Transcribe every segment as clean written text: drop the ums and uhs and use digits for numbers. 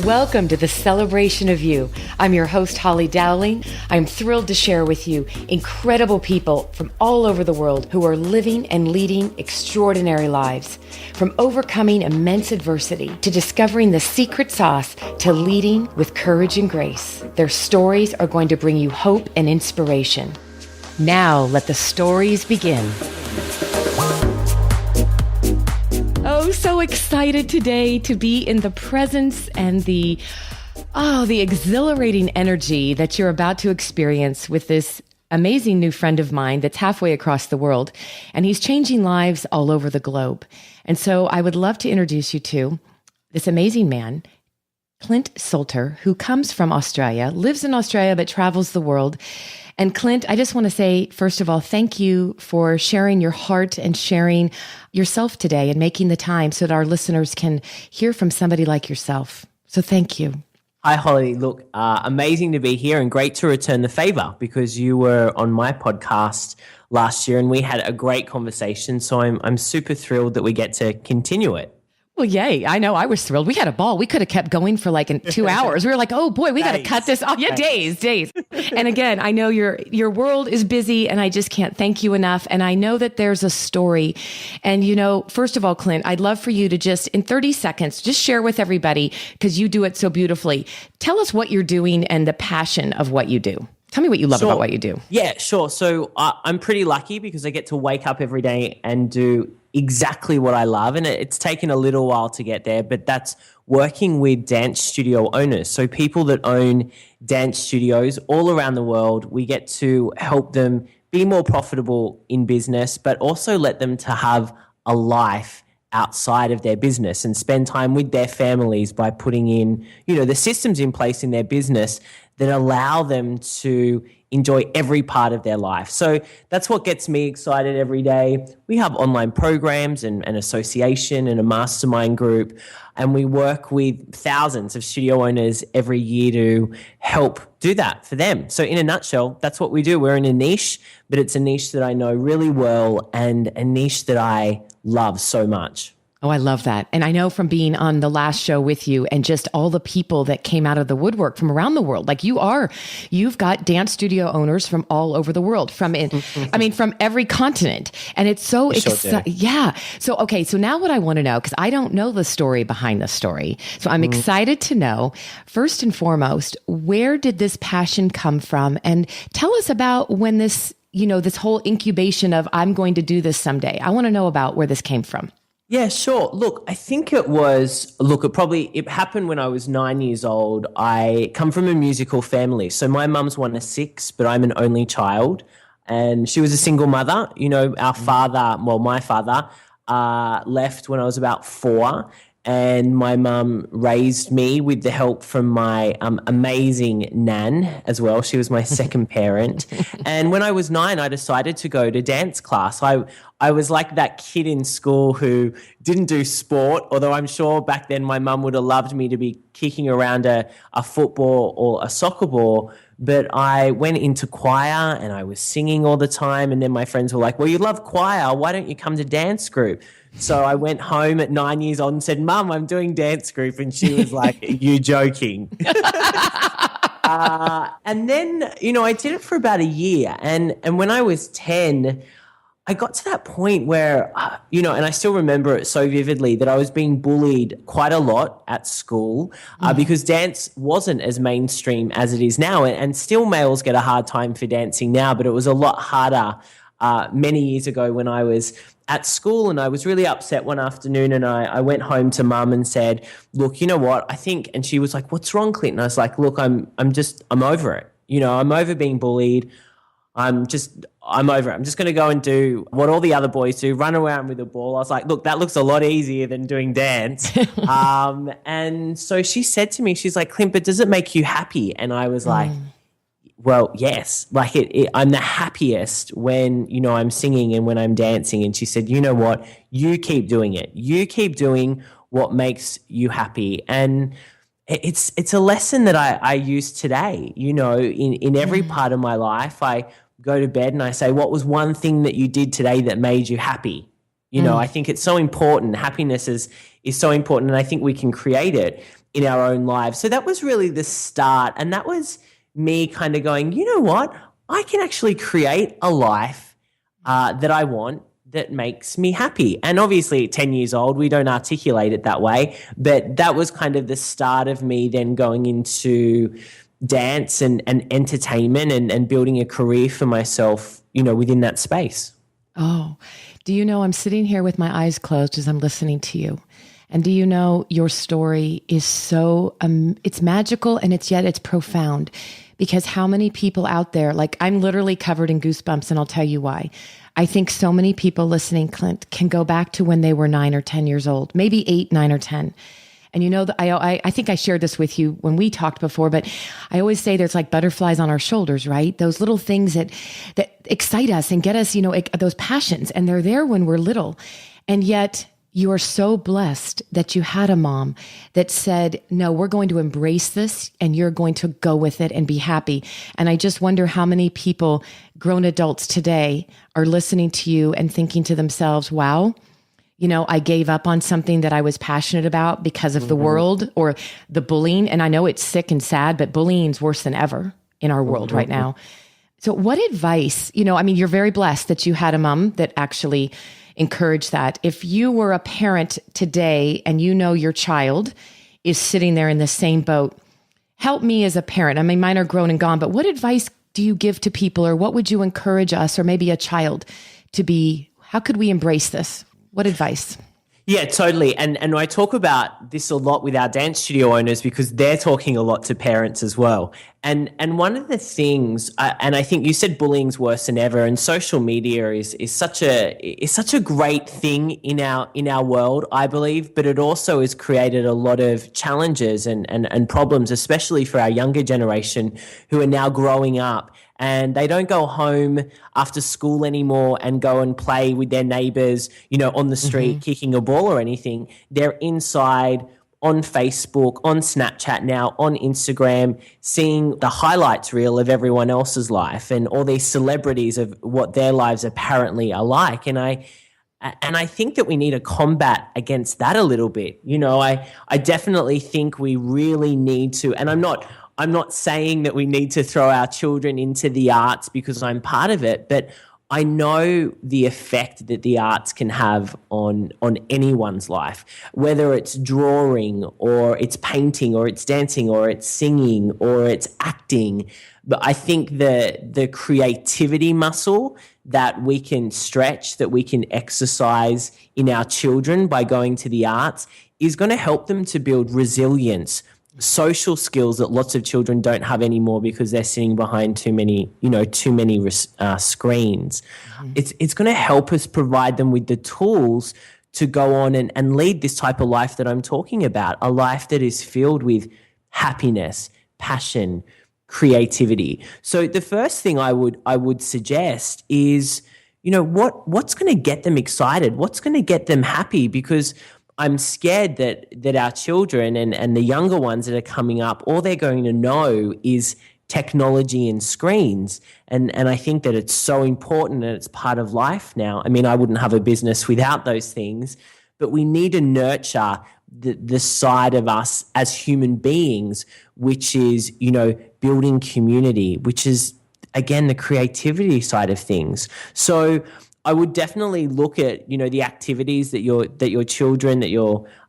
Welcome to the Celebration of You. I'm your host, Holly Dowling. I'm thrilled to share with you incredible people from all over the world who are living and leading extraordinary lives. From overcoming immense adversity to discovering the secret sauce to leading with courage and grace. Their stories are going to bring you hope and inspiration. Now, let the stories begin. Oh, so excited today to be in the presence and the exhilarating energy that you're about to experience with this amazing new friend of mine that's halfway across the world, and he's changing lives all over the globe. And so I would love to introduce you to this amazing man, Clint Salter, who comes from Australia, lives in Australia, but travels the world. And Clint, I just want to say, first of all, thank you for sharing your heart and sharing yourself today and making the time so that our listeners can hear from somebody like yourself. So thank you. Hi, Holly. Look, amazing to be here and great to return the favor because you were on my podcast last year and we had a great conversation. So I'm super thrilled that we get to continue it. Well, yay. I know. I was thrilled. We had a ball. We could have kept going for like 2 hours. We were like, oh boy, we got to cut this off. Yeah, days. And again, I know your world is busy and I just can't thank you enough. And I know that there's a story. And first of all, Clint, I'd love for you to just in 30 seconds, just share with everybody because you do it so beautifully. Tell us what you're doing and the passion of what you do. Tell me what you love about what you do. Yeah, sure. So I'm pretty lucky because I get to wake up every day and do exactly what I love. And it's taken a little while to get there, but that's working with dance studio owners. So people that own dance studios all around the world, we get to help them be more profitable in business, but also let them to have a life outside of their business and spend time with their families by putting in, the systems in place in their business that allow them to enjoy every part of their life. So that's what gets me excited every day. We have online programs and an association and a mastermind group, and we work with thousands of studio owners every year to help do that for them. So in a nutshell, that's what we do. We're in a niche, but it's a niche that I know really well and a niche that I love so much. Oh, I love that. And I know from being on the last show with you and just all the people that came out of the woodwork from around the world, like you've got dance studio owners from all over the world, from every continent. And it's so exciting. Yeah. So, okay. So now what I want to know, because I don't know the story behind the story. So I'm excited to know, first and foremost, where did this passion come from? And tell us about when this whole incubation of I'm going to do this someday. I want to know about where this came from. Yeah, sure. Look, I think it happened when I was 9 years old. I come from a musical family. So my mum's one of six, but I'm an only child. And she was a single mother. My father left when I was about 4. And my mum raised me with the help from my amazing nan as well. She was my second parent. And when I was 9, I decided to go to dance class. I was like that kid in school who didn't do sport, although I'm sure back then my mum would have loved me to be kicking around a football or a soccer ball. But I went into choir and I was singing all the time. And then my friends were like, well, you love choir. Why don't you come to dance group? So I went home at 9 years old and said, Mum, I'm doing dance group. And she was like, you joking. And then, I did it for about a year. And when I was 10, I got to that point where, and I still remember it so vividly that I was being bullied quite a lot at school because dance wasn't as mainstream as it is now. And still males get a hard time for dancing now, but it was a lot harder many years ago when I was at school. And I was really upset one afternoon and I went home to Mum and said, look, you know what, I think, and she was like, what's wrong, Clint? And I was like, look, I'm over it. I'm over being bullied. I'm over it. I'm just going to go and do what all the other boys do, run around with a ball. I was like, look, that looks a lot easier than doing dance. And so she said to me, she's like, Clint, but does it make you happy? And I was like, well, yes. Like I'm the happiest when, I'm singing and when I'm dancing. And she said, you know what? You keep doing it. You keep doing what makes you happy. And it's a lesson that I use today, in every part of my life. I go to bed and I say, what was one thing that you did today that made you happy? I think it's so important. Happiness is so important, and I think we can create it in our own lives. So that was really the start. And that was me kind of going, you know what? I can actually create a life that I want that makes me happy. And obviously at 10 years old, we don't articulate it that way. But that was kind of the start of me then going into dance and entertainment and building a career for myself, within that space. Oh, do you know, I'm sitting here with my eyes closed as I'm listening to you. And do you know your story is so, it's magical and it's profound, because how many people out there, like I'm literally covered in goosebumps, and I'll tell you why. I think so many people listening, Clint, can go back to when they were 9 or 10 years old, maybe 8, 9 or 10. And I think I shared this with you when we talked before, but I always say there's like butterflies on our shoulders, right? Those little things that excite us and get us, those passions, and they're there when we're little. And yet you are so blessed that you had a mom that said, no, we're going to embrace this and you're going to go with it and be happy. And I just wonder how many people, grown adults today, are listening to you and thinking to themselves, wow, I gave up on something that I was passionate about because of the world or the bullying. And I know it's sick and sad, but bullying's worse than ever in our world right now. So what advice, you're very blessed that you had a mom that actually encouraged that. If you were a parent today and your child is sitting there in the same boat, help me as a parent. Mine are grown and gone, but what advice do you give to people, or what would you encourage us or maybe a child to be? How could we embrace this? What advice? Yeah, totally. And I talk about this a lot with our dance studio owners because they're talking a lot to parents as well. And one of the things, and I think you said bullying's worse than ever, and social media is such a great thing in our world, I believe, but it also has created a lot of challenges and problems, especially for our younger generation who are now growing up. And they don't go home after school anymore and go and play with their neighbors, on the street, kicking a ball or anything. They're inside on Facebook, on Snapchat now, on Instagram, seeing the highlights reel of everyone else's life and all these celebrities of what their lives apparently are like. And I think that we need to combat against that a little bit. I definitely think we really need to, and I'm not saying that we need to throw our children into the arts because I'm part of it, but I know the effect that the arts can have on anyone's life, whether it's drawing or it's painting or it's dancing or it's singing or it's acting. But I think the creativity muscle that we can stretch, that we can exercise in our children by going to the arts is going to help them to build resilience, social skills that lots of children don't have anymore because they're sitting behind too many screens. It's going to help us provide them with the tools to go on and lead this type of life that I'm talking about, a life that is filled with happiness, passion, creativity. So the first thing I would suggest is, what's going to get them excited? What's going to get them happy? Because I'm scared that our children and the younger ones that are coming up, all they're going to know is technology and screens. And I think that it's so important and it's part of life now. I wouldn't have a business without those things, but we need to nurture the side of us as human beings, which is, building community, which is, again, the creativity side of things. So I would definitely look at, the activities that your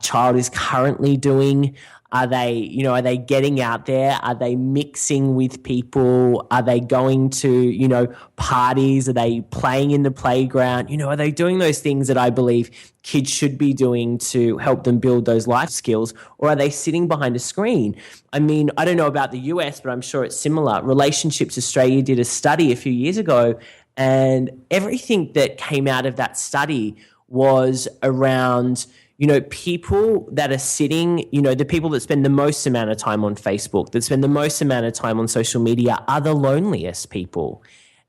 child is currently doing. Are they getting out there? Are they mixing with people? Are they going to, parties? Are they playing in the playground? Are they doing those things that I believe kids should be doing to help them build those life skills? Or are they sitting behind a screen? I don't know about the US, but I'm sure it's similar. Relationships Australia did a study a few years ago, and everything that came out of that study was around, people that are sitting, the people that spend the most amount of time on Facebook, that spend the most amount of time on social media are the loneliest people.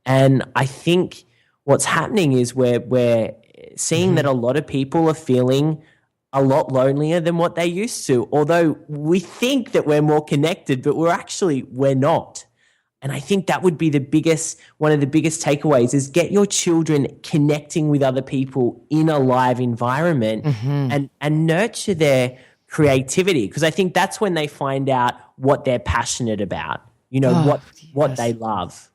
And I think what's happening is we're seeing that a lot of people are feeling a lot lonelier than what they used to, although we think that we're more connected, but we're not. And I think that would be one of the biggest takeaways is get your children connecting with other people in a live environment and nurture their creativity, because I think that's when they find out what they're passionate about, what they love.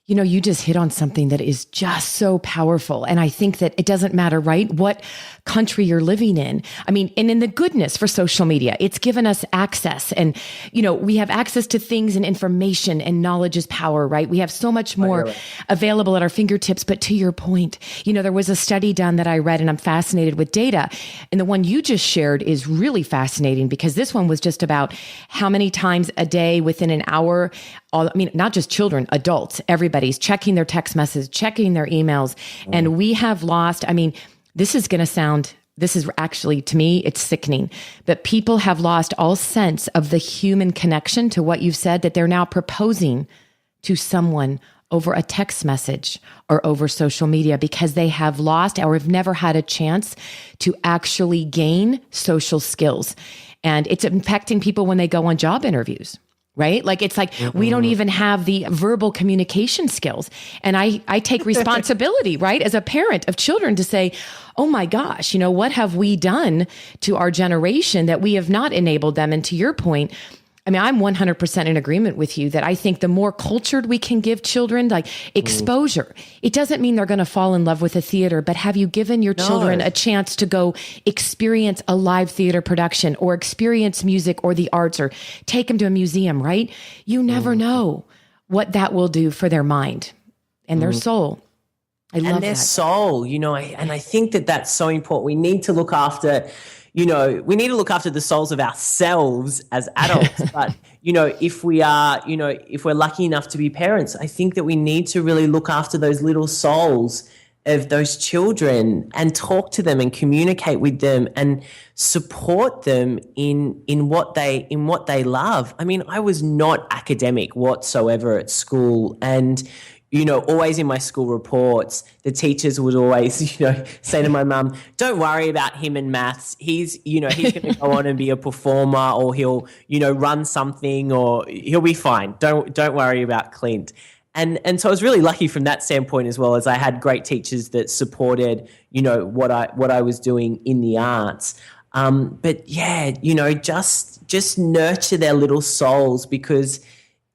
You just hit on something that is just so powerful. And I think that it doesn't matter, right, what country you're living in. I mean, and in the goodness for social media, it's given us access, and, we have access to things and information, and knowledge is power, right? We have so much more available at our fingertips. But to your point, there was a study done that I read, and I'm fascinated with data. And the one you just shared is really fascinating, because this one was just about how many times a day within an hour, not just children, adults, everybody's checking their text messages, checking their emails. And we have lost, this is actually, to me, it's sickening, but people have lost all sense of the human connection to what you've said, that they're now proposing to someone over a text message or over social media, because they have lost or have never had a chance to actually gain social skills. And it's impacting people when they go on job interviews. Right? Like, it's like, we don't even have the verbal communication skills. And I take responsibility, right, as a parent of children, to say, oh my gosh, what have we done to our generation that we have not enabled them? And to your point, I'm 100% in agreement with you that I think the more cultured we can give children, like exposure, it doesn't mean they're going to fall in love with a theater, but have you given your children a chance to go experience a live theater production, or experience music or the arts, or take them to a museum, right? You never know what that will do for their mind and their soul. I love their that. soul, and I think that that's so important. We need to look after the souls of ourselves as adults. But, if we're lucky enough to be parents, I think that we need to really look after those little souls of those children, and talk to them and communicate with them and support them in what they love. I was not academic whatsoever at school, and always in my school reports, the teachers would always, say to my mum, don't worry about him in maths. He's going to go on and be a performer, or he'll, run something, or he'll be fine. Don't worry about Clint. And so I was really lucky from that standpoint, as well as I had great teachers that supported, what I was doing in the arts. But yeah, just nurture their little souls, because,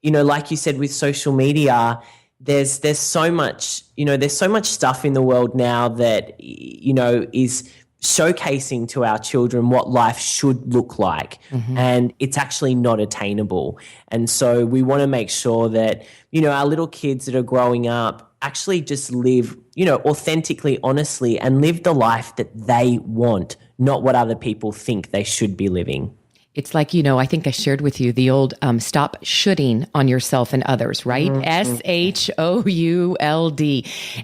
like you said, with social media, there's so much stuff in the world now that, is showcasing to our children what life should look like. And it's actually not attainable. And so we want to make sure that, our little kids that are growing up actually just live, authentically, honestly, and live the life that they want, not what other people think they should be living. It's like, I think I shared with you the old stop shoulding on yourself and others, right? SHOULD.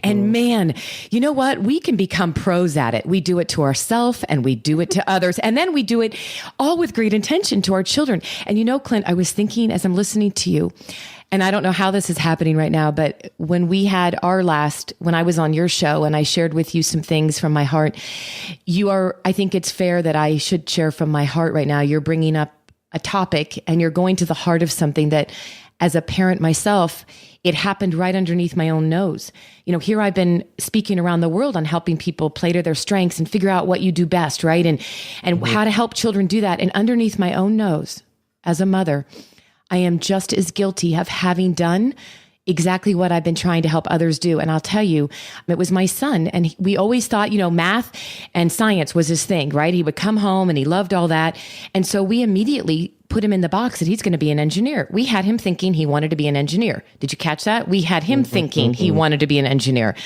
And man, you know what? We can become pros at it. We do it to ourselves, and we do it to others. And then we do it all with great intention to our children. And Clint, I was thinking as I'm listening to you, and I don't know how this is happening right now, but when we had when I was on your show and I shared with you some things from my heart, I think it's fair that I should share from my heart right now. You're bringing up a topic, and you're going to the heart of something that, as a parent myself, it happened right underneath my own nose. Here I've been speaking around the world on helping people play to their strengths and figure out what you do best, right? And how to help children do that. And underneath my own nose, as a mother, I am just as guilty of having done exactly what I've been trying to help others do. And I'll tell you, it was my son. And we always thought, math and science was his thing, right? He would come home and he loved all that. And so we immediately put him in the box that he's going to be an engineer. We had him thinking he wanted to be an engineer. Did you catch that? We had him thinking he wanted to be an engineer.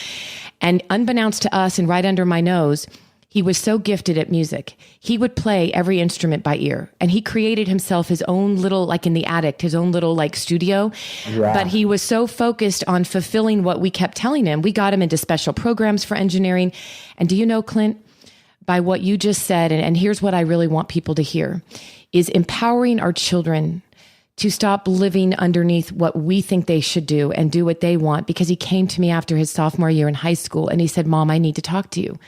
And unbeknownst to us and right under my nose, he was so gifted at music. He would play every instrument by ear, and he created himself his own little, like in the attic, his own little studio. Yeah. But he was so focused on fulfilling what we kept telling him. We got him into special programs for engineering. And do you know, Clint, by what you just said, and here's what I really want people to hear, is empowering our children to stop living underneath what we think they should do and do what they want. Because he came to me after his sophomore year in high school and he said, Mom, I need to talk to you.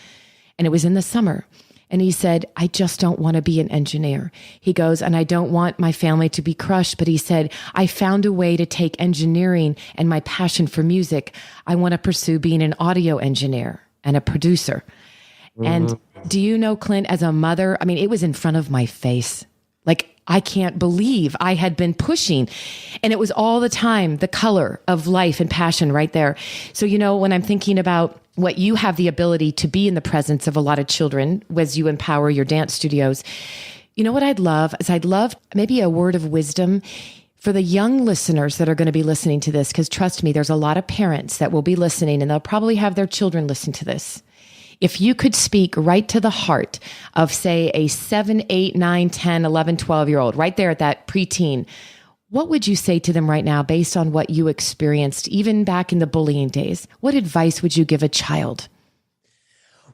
And it was in the summer. And he said, I just don't want to be an engineer. He goes, and I don't want my family to be crushed. But he said, I found a way to take engineering and my passion for music. I want to pursue being an audio engineer and a producer. And Do you know, Clint, as a mother, I mean, it was in front of my face. Like, I can't believe I had been pushing, and it was all the time, the color of life and passion right there. So, you know, when I'm thinking about what you have the ability to be in the presence of a lot of children as you empower your dance studios, you know what I'd love is I'd love maybe a word of wisdom for the young listeners that are going to be listening to this, because trust me, there's a lot of parents that will be listening and they'll probably have their children listen to this. If you could speak right to the heart of, say, a 7, 8, 9, 10, 11, 12-year-old, right there at that preteen, what would you say to them right now based on what you experienced, even back in the bullying days? What advice would you give a child?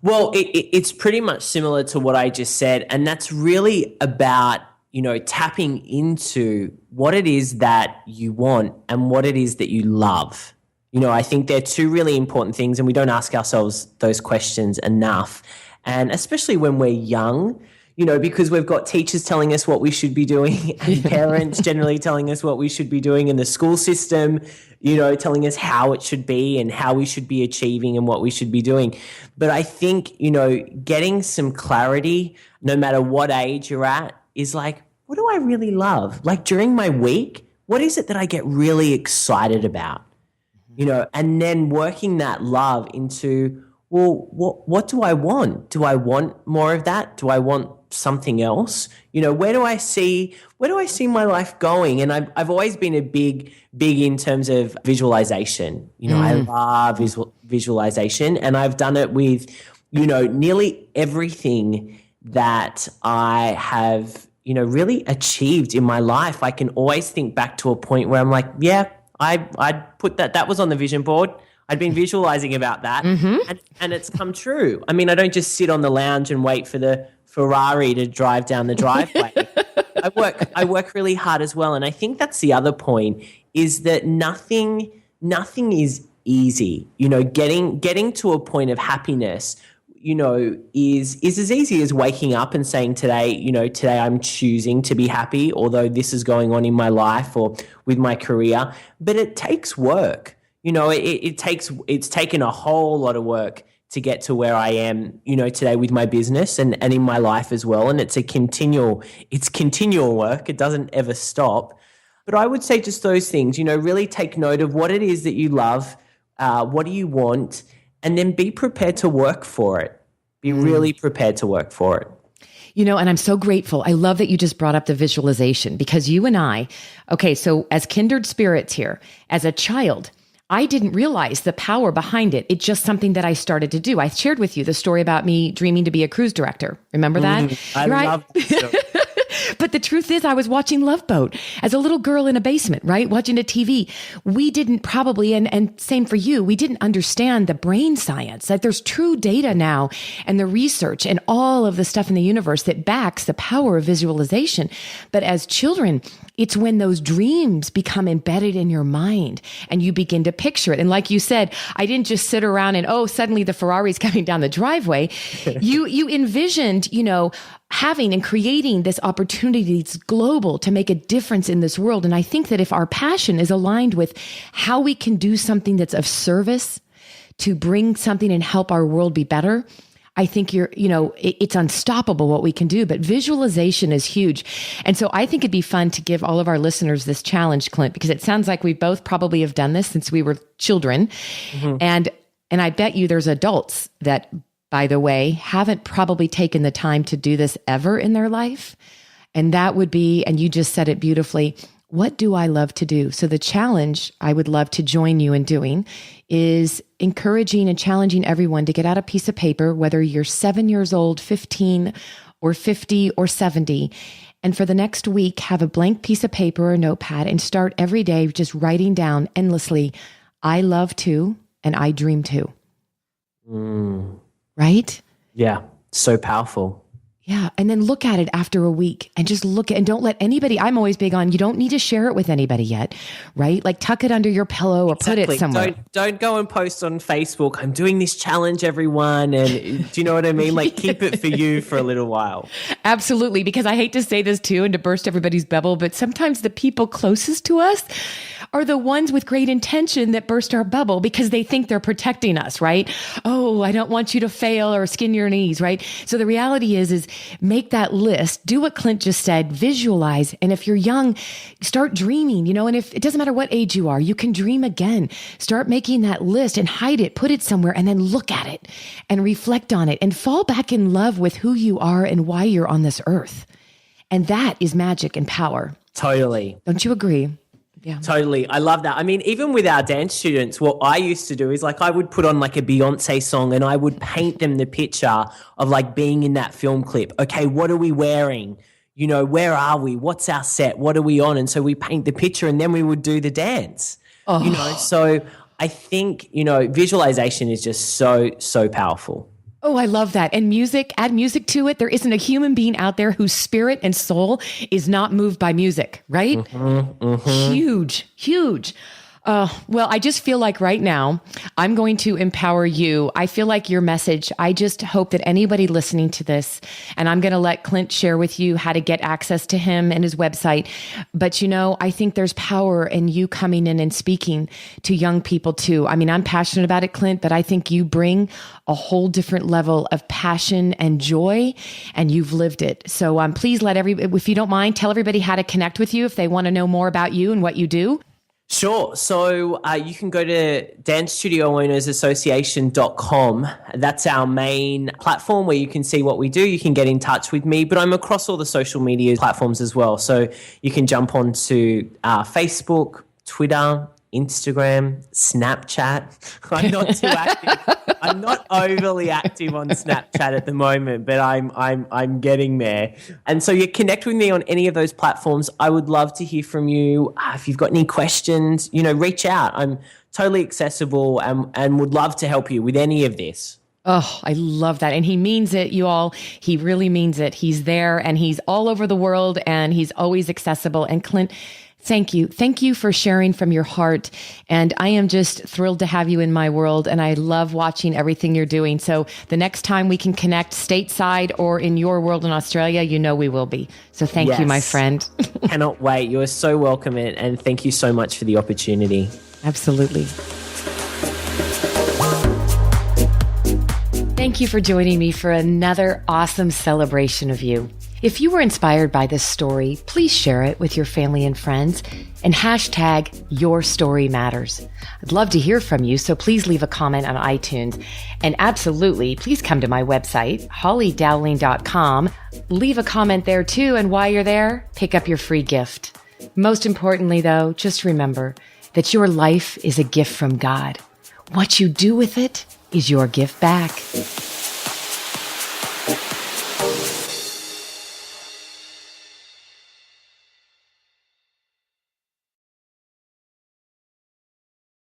Well, it's pretty much similar to what I just said. And that's really about, you know, tapping into what it is that you want and what it is that you love. You know, I think they're two really important things, and we don't ask ourselves those questions enough. And especially when we're young, you know, because we've got teachers telling us what we should be doing and parents generally telling us what we should be doing, in the school system, you know, telling us how it should be and how we should be achieving and what we should be doing. But I think, you know, getting some clarity, no matter what age you're at, is like, what do I really love? Like during my week, what is it that I get really excited about? You know, and then working that love into, well, what do I want? Do I want more of that? Do I want something else? You know, where do I see my life going? And I've always been a big in terms of visualization. You know, I love visualization, and I've done it with, you know, nearly everything that I have, you know, really achieved in my life. I can always think back to a point where I'm like, yeah, I'd put that was on the vision board. I'd been visualizing about that, and it's come true. I mean, I don't just sit on the lounge and wait for the Ferrari to drive down the driveway. I work really hard as well. And I think that's the other point, is that nothing is easy. You know, getting to a point of happiness, you know, is as easy as waking up and saying today I'm choosing to be happy, although this is going on in my life or with my career. But it takes work. You know, it's taken a whole lot of work to get to where I am, you know, today with my business and in my life as well. And it's continual work. It doesn't ever stop. But I would say just those things, you know, really take note of what it is that you love, what do you want, and then be prepared to work for it. Be really prepared to work for it. You know, and I'm so grateful. I love that you just brought up the visualization, because you and I, okay, so as kindred spirits here, as a child, I didn't realize the power behind it. It's just something that I started to do. I shared with you the story about me dreaming to be a cruise director. Remember that? I love that story. But the truth is, I was watching Love Boat as a little girl in a basement, right? Watching a TV. We didn't probably, and same for you, we didn't understand the brain science. Like there's true data now and the research and all of the stuff in the universe that backs the power of visualization. But as children, it's when those dreams become embedded in your mind and you begin to picture it. And like you said, I didn't just sit around and, suddenly the Ferrari's coming down the driveway. You envisioned, you know, having and creating this opportunity that's global to make a difference in this world. And I think that if our passion is aligned with how we can do something that's of service to bring something and help our world be better, I think it's unstoppable what we can do. But visualization is huge. And so I think it'd be fun to give all of our listeners this challenge, Clint, because it sounds like we both probably have done this since we were children. And I bet you there's adults that, by the way, haven't probably taken the time to do this ever in their life. And that would be, and you just said it beautifully, what do I love to do? So the challenge I would love to join you in doing is encouraging and challenging everyone to get out a piece of paper, whether you're 7 years old, 15 or 50 or 70. And for the next week, have a blank piece of paper or notepad and start every day just writing down endlessly, I love to, and I dream to. Right? Yeah. So powerful. Yeah. And then look at it after a week and just look at, and don't let anybody, I'm always big on, you don't need to share it with anybody yet, right? Like tuck it under your pillow or put it somewhere. Don't go and post on Facebook, I'm doing this challenge, everyone. And do you know what I mean? Like keep it for you for a little while. Absolutely. Because I hate to say this too and to burst everybody's bubble, but sometimes the people closest to us are the ones with great intention that burst our bubble because they think they're protecting us, right? Oh, I don't want you to fail or skin your knees, right? So the reality is make that list, do what Clint just said, visualize. And if you're young, start dreaming, and if it doesn't matter what age you are, you can dream again. Start making that list and hide it, put it somewhere, and then look at it and reflect on it and fall back in love with who you are and why you're on this earth. And that is magic and power. Totally. Don't you agree? Yeah. Totally. I love that. I mean, even with our dance students, what I used to do is I would put on a Beyonce song and I would paint them the picture of being in that film clip. Okay, what are we wearing? Where are we? What's our set? What are we on? And so we paint the picture and then we would do the dance. Oh. So I think, visualization is just so powerful. Oh, I love that. And music, add music to it. There isn't a human being out there whose spirit and soul is not moved by music, right? Huge, huge. Well, I just feel like right now I'm going to empower you. I feel like your message, I just hope that anybody listening to this, and I'm going to let Clint share with you how to get access to him and his website. But, I think there's power in you coming in and speaking to young people too. I mean, I'm passionate about it, Clint, but I think you bring a whole different level of passion and joy, and you've lived it. So please if you don't mind, tell everybody how to connect with you if they want to know more about you and what you do. Sure. So you can go to dancestudioownersassociation.com. That's our main platform where you can see what we do. You can get in touch with me, but I'm across all the social media platforms as well. So you can jump onto Facebook, Twitter, Instagram, Snapchat. I'm not too active. I'm not overly active on Snapchat at the moment, but I'm getting there. And so you connect with me on any of those platforms. I would love to hear from you. If you've got any questions, reach out. I'm totally accessible and would love to help you with any of this. Oh, I love that. And he means it, you all. He really means it. He's there and he's all over the world and he's always accessible. And Clint, thank you. Thank you for sharing from your heart. And I am just thrilled to have you in my world. And I love watching everything you're doing. So the next time we can connect stateside or in your world in Australia, we will be. So thank you, my friend. Cannot wait. You are so welcome. And thank you so much for the opportunity. Absolutely. Thank you for joining me for another awesome celebration of you. If you were inspired by this story, please share it with your family and friends and hashtag Your Story Matters. I'd love to hear from you, so please leave a comment on iTunes. And absolutely, please come to my website, hollydowling.com. Leave a comment there too, and while you're there, pick up your free gift. Most importantly though, just remember that your life is a gift from God. What you do with it is your gift back.